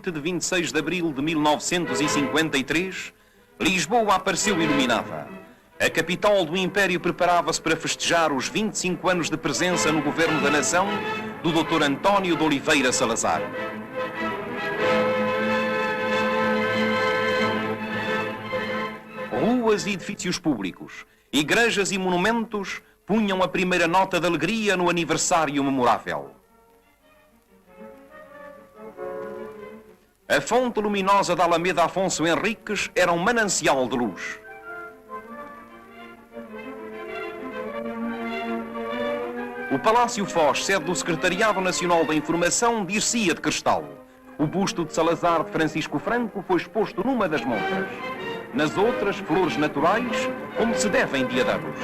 noite de 26 de abril de 1953, Lisboa apareceu iluminada. A capital do Império preparava-se para festejar os 25 anos de presença no governo da nação do Dr. António de Oliveira Salazar. Ruas e edifícios públicos, igrejas e monumentos punham a primeira nota de alegria no aniversário memorável. A fonte luminosa da Alameda Afonso Henriques era um manancial de luz. O Palácio Foz, sede do Secretariado Nacional da Informação, dir-se-ia de cristal. O busto de Salazar de Francisco Franco foi exposto numa das montras. Nas outras, flores naturais, como se deve em dia de anos.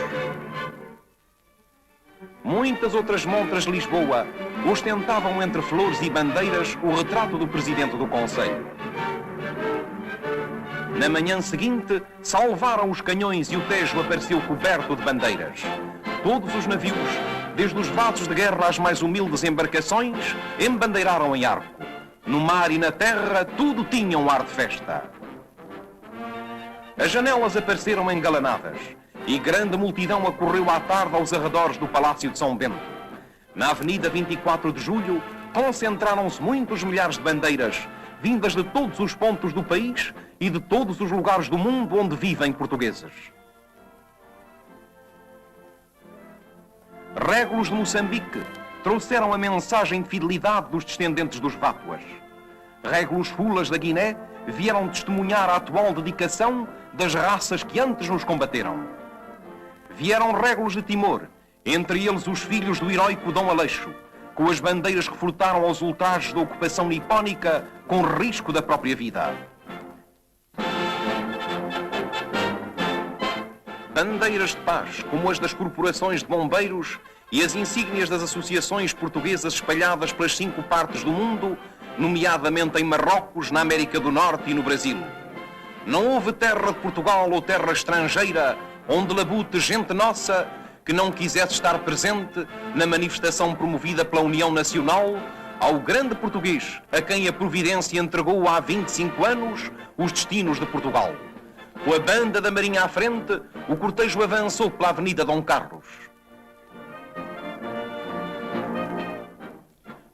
Muitas outras montras de Lisboa ostentavam entre flores e bandeiras o retrato do Presidente do Conselho. Na manhã seguinte, salvaram os canhões e o Tejo apareceu coberto de bandeiras. Todos os navios, desde os vasos de guerra às mais humildes embarcações, embandeiraram em arco. No mar e na terra, tudo tinha um ar de festa. As janelas apareceram engalanadas e grande multidão acorreu à tarde aos arredores do Palácio de São Bento. Na Avenida 24 de Julho, concentraram-se muitos milhares de bandeiras, vindas de todos os pontos do país e de todos os lugares do mundo onde vivem portugueses. Régulos de Moçambique trouxeram a mensagem de fidelidade dos descendentes dos Vátuas. Régulos fulas da Guiné vieram testemunhar a atual dedicação das raças que antes nos combateram. Vieram régulos de Timor, entre eles os filhos do heróico Dom Aleixo, com as bandeiras que furtaram aos ultrajes da ocupação nipónica com risco da própria vida. Bandeiras de paz, como as das corporações de bombeiros e as insígnias das associações portuguesas espalhadas pelas 5 partes do mundo, nomeadamente em Marrocos, na América do Norte e no Brasil. Não houve terra de Portugal ou terra estrangeira onde labute gente nossa que não quisesse estar presente na manifestação promovida pela União Nacional ao grande português a quem a Providência entregou há 25 anos os destinos de Portugal. Com a banda da Marinha à frente, o cortejo avançou pela Avenida Dom Carlos.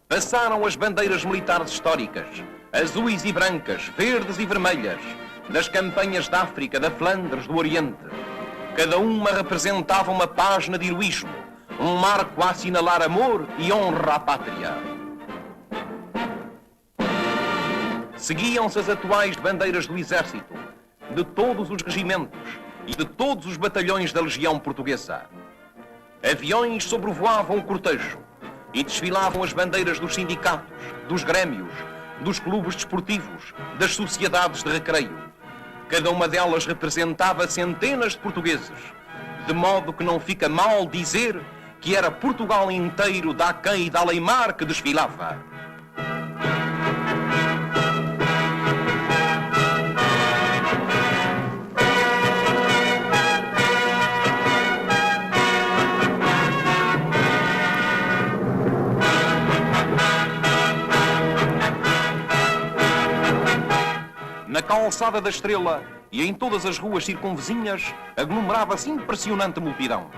Passaram as bandeiras militares históricas, azuis e brancas, verdes e vermelhas, das campanhas da África, da Flandres, do Oriente. Cada uma representava uma página de heroísmo, um marco a assinalar amor e honra à pátria. Seguiam-se as atuais bandeiras do Exército, de todos os regimentos e de todos os batalhões da Legião Portuguesa. Aviões sobrevoavam o cortejo e desfilavam as bandeiras dos sindicatos, dos grêmios, dos clubes desportivos, das sociedades de recreio. Cada uma delas representava centenas de portugueses, de modo que não fica mal dizer que era Portugal inteiro da Aquém e da Aleimar que desfilava. Na calçada da Estrela e em todas as ruas circunvizinhas aglomerava-se impressionante multidão.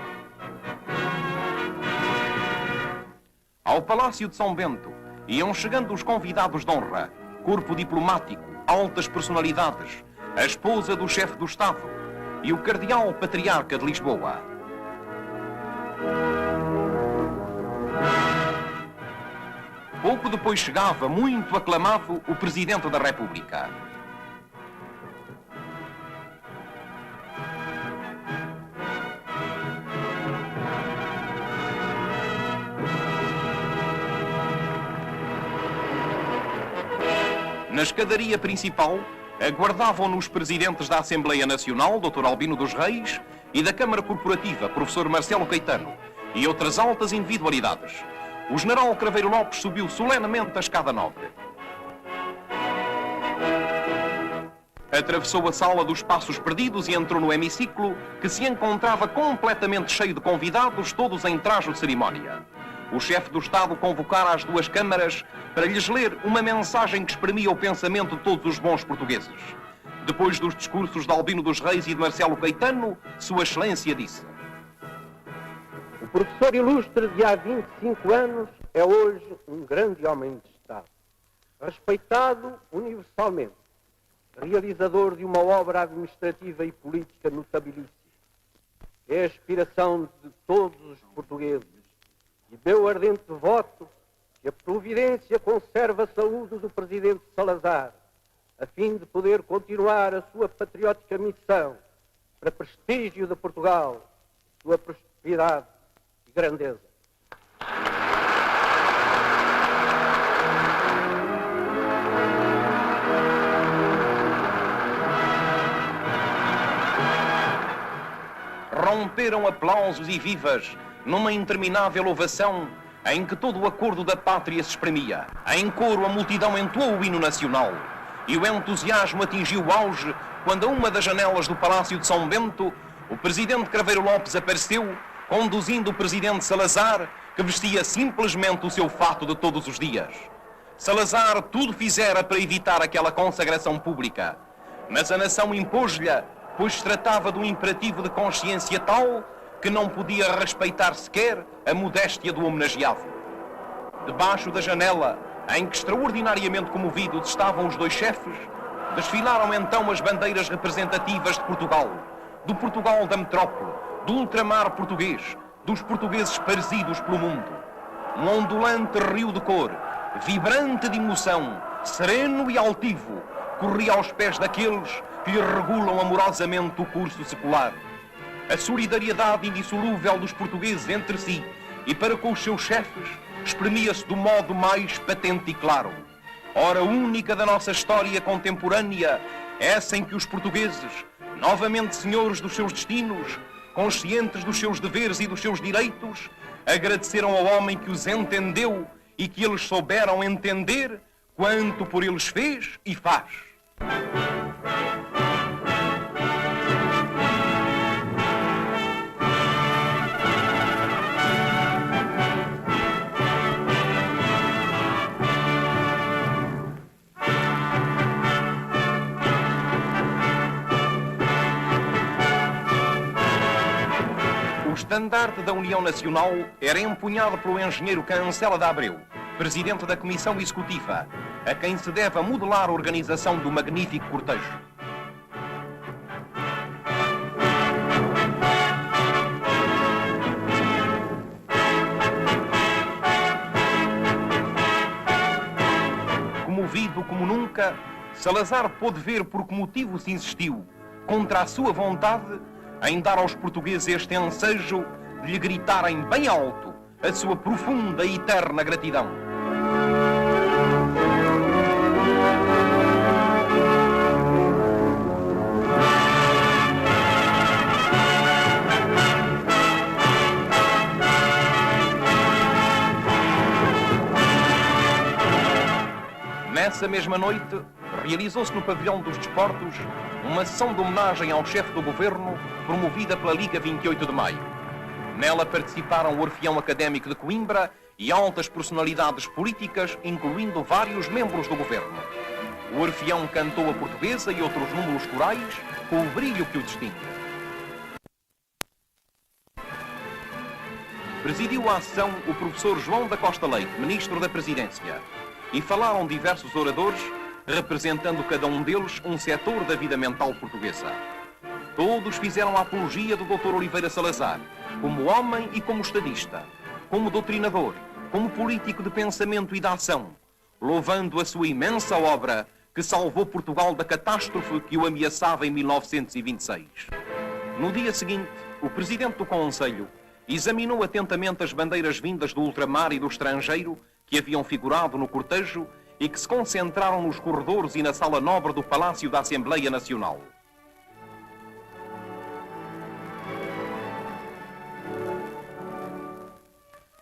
Ao Palácio de São Bento iam chegando os convidados de honra, corpo diplomático, altas personalidades, a esposa do chefe do Estado e o cardeal patriarca de Lisboa. Pouco depois chegava, muito aclamado, o Presidente da República. Na escadaria principal, aguardavam-no os presidentes da Assembleia Nacional, Dr. Albino dos Reis, e da Câmara Corporativa, Professor Marcelo Caetano, e outras altas individualidades. O general Craveiro Lopes subiu solenemente a escada nobre. Atravessou a sala dos Passos Perdidos e entrou no hemiciclo, que se encontrava completamente cheio de convidados, todos em traje de cerimónia. O chefe do Estado convocara as duas câmaras para lhes ler uma mensagem que exprimia o pensamento de todos os bons portugueses. Depois dos discursos de Albino dos Reis e de Marcelo Caetano, Sua Excelência disse: o professor ilustre de há 25 anos é hoje um grande homem de Estado, respeitado universalmente, realizador de uma obra administrativa e política notabilíssima. É a aspiração de todos os portugueses e meu ardente voto que a Providência conserve a saúde do Presidente Salazar, a fim de poder continuar a sua patriótica missão para prestígio de Portugal, sua prosperidade e grandeza. Romperam aplausos e vivas numa interminável ovação em que todo o acordo da pátria se exprimia. Em coro a multidão entoou o hino nacional e o entusiasmo atingiu o auge quando a uma das janelas do Palácio de São Bento o presidente Craveiro Lopes apareceu conduzindo o presidente Salazar, que vestia simplesmente o seu fato de todos os dias. Salazar tudo fizera para evitar aquela consagração pública, mas a nação impôs-lhe, pois se tratava de um imperativo de consciência tal que não podia respeitar sequer a modéstia do homenageado. Debaixo da janela, em que extraordinariamente comovidos estavam os dois chefes, desfilaram então as bandeiras representativas de Portugal, do Portugal da metrópole, do ultramar português, dos portugueses esparzidos pelo mundo. Um ondulante rio de cor, vibrante de emoção, sereno e altivo, corria aos pés daqueles que lhe regulam amorosamente o curso secular. A solidariedade indissolúvel dos portugueses entre si e para com os seus chefes exprimia-se do modo mais patente e claro. Hora única da nossa história contemporânea, essa em que os portugueses, novamente senhores dos seus destinos, conscientes dos seus deveres e dos seus direitos, agradeceram ao homem que os entendeu e que eles souberam entender quanto por eles fez e faz. O estandarte da União Nacional era empunhado pelo engenheiro Cancela de Abreu, presidente da Comissão Executiva, a quem se deve a modelar a organização do magnífico cortejo. Comovido como nunca, Salazar pôde ver por que motivo se insistiu, contra a sua vontade, em dar aos portugueses este ensejo de lhe gritarem bem alto a sua profunda e eterna gratidão. Nessa mesma noite, realizou-se no Pavilhão dos Desportos uma sessão de homenagem ao chefe do governo promovida pela Liga 28 de Maio. Nela participaram o Orfeão Académico de Coimbra e altas personalidades políticas, incluindo vários membros do governo. O Orfeão cantou a portuguesa e outros números corais com o brilho que o distingue. Presidiu a sessão o professor João da Costa Leite, ministro da Presidência, e falaram diversos oradores, representando cada um deles um setor da vida mental portuguesa. Todos fizeram a apologia do Dr. Oliveira Salazar, como homem e como estadista, como doutrinador, como político de pensamento e de ação, louvando a sua imensa obra que salvou Portugal da catástrofe que o ameaçava em 1926. No dia seguinte, o presidente do Conselho examinou atentamente as bandeiras vindas do ultramar e do estrangeiro que haviam figurado no cortejo e que se concentraram nos corredores e na sala nobre do Palácio da Assembleia Nacional.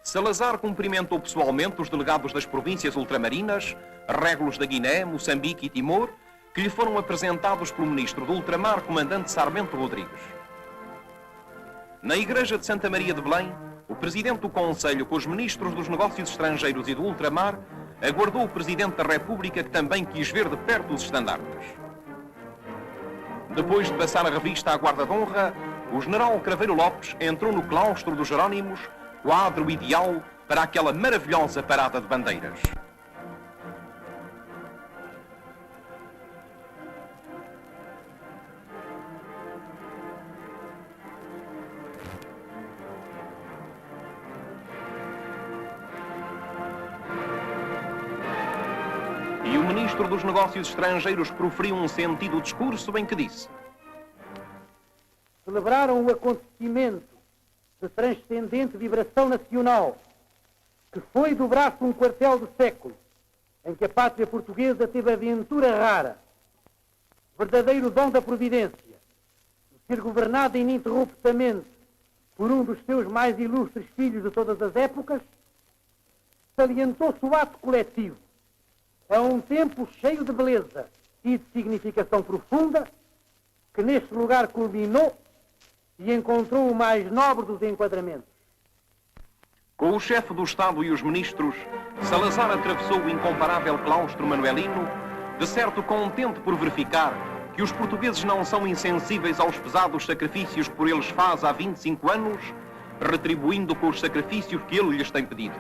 Salazar cumprimentou pessoalmente os delegados das províncias ultramarinas, régulos da Guiné, Moçambique e Timor, que lhe foram apresentados pelo ministro do Ultramar, comandante Sarmento Rodrigues. Na igreja de Santa Maria de Belém, o presidente do Conselho, com os ministros dos Negócios Estrangeiros e do Ultramar, aguardou o Presidente da República, que também quis ver de perto os estandartes. Depois de passar a revista à Guarda de Honra, o General Craveiro Lopes entrou no claustro dos Jerónimos, quadro ideal para aquela maravilhosa parada de bandeiras. E o Ministro dos Negócios Estrangeiros proferiu um sentido discurso em que disse: celebraram o acontecimento de transcendente vibração nacional, que foi do braço um quartel de século, em que a pátria portuguesa teve aventura rara, verdadeiro dom da providência, de ser governada ininterruptamente por um dos seus mais ilustres filhos de todas as épocas. Salientou-se o ato coletivo, a um tempo cheio de beleza e de significação profunda, que neste lugar culminou e encontrou o mais nobre dos enquadramentos. Com o chefe do Estado e os ministros, Salazar atravessou o incomparável claustro manuelino, de certo contente por verificar que os portugueses não são insensíveis aos pesados sacrifícios que por eles faz há 25 anos, retribuindo com os sacrifícios que ele lhes tem pedido.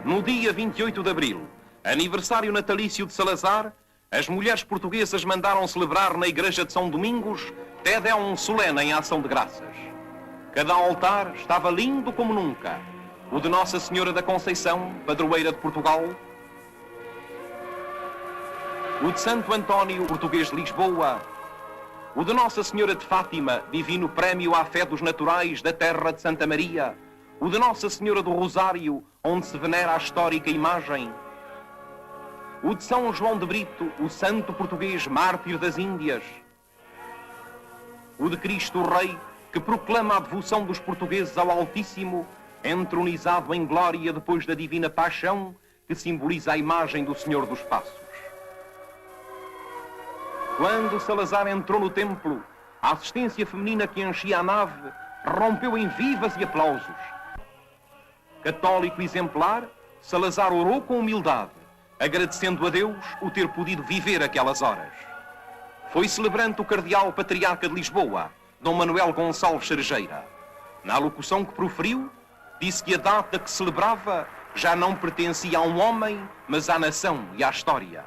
No dia 28 de abril, aniversário natalício de Salazar, as mulheres portuguesas mandaram celebrar na igreja de São Domingos Tédeum solene em ação de graças. Cada altar estava lindo como nunca. O de Nossa Senhora da Conceição, padroeira de Portugal. O de Santo António, português de Lisboa. O de Nossa Senhora de Fátima, divino prémio à fé dos naturais da terra de Santa Maria. O de Nossa Senhora do Rosário, onde se venera a histórica imagem. O de São João de Brito, o santo português mártir das Índias. O de Cristo Rei, que proclama a devoção dos portugueses ao Altíssimo, entronizado em glória depois da divina paixão, que simboliza a imagem do Senhor dos Passos. Quando Salazar entrou no templo, a assistência feminina que enchia a nave rompeu em vivas e aplausos. Católico exemplar, Salazar orou com humildade, agradecendo a Deus o ter podido viver aquelas horas. Foi celebrante o cardeal patriarca de Lisboa, Dom Manuel Gonçalves Cerejeira. Na alocução que proferiu, disse que a data que celebrava já não pertencia a um homem, mas à nação e à história.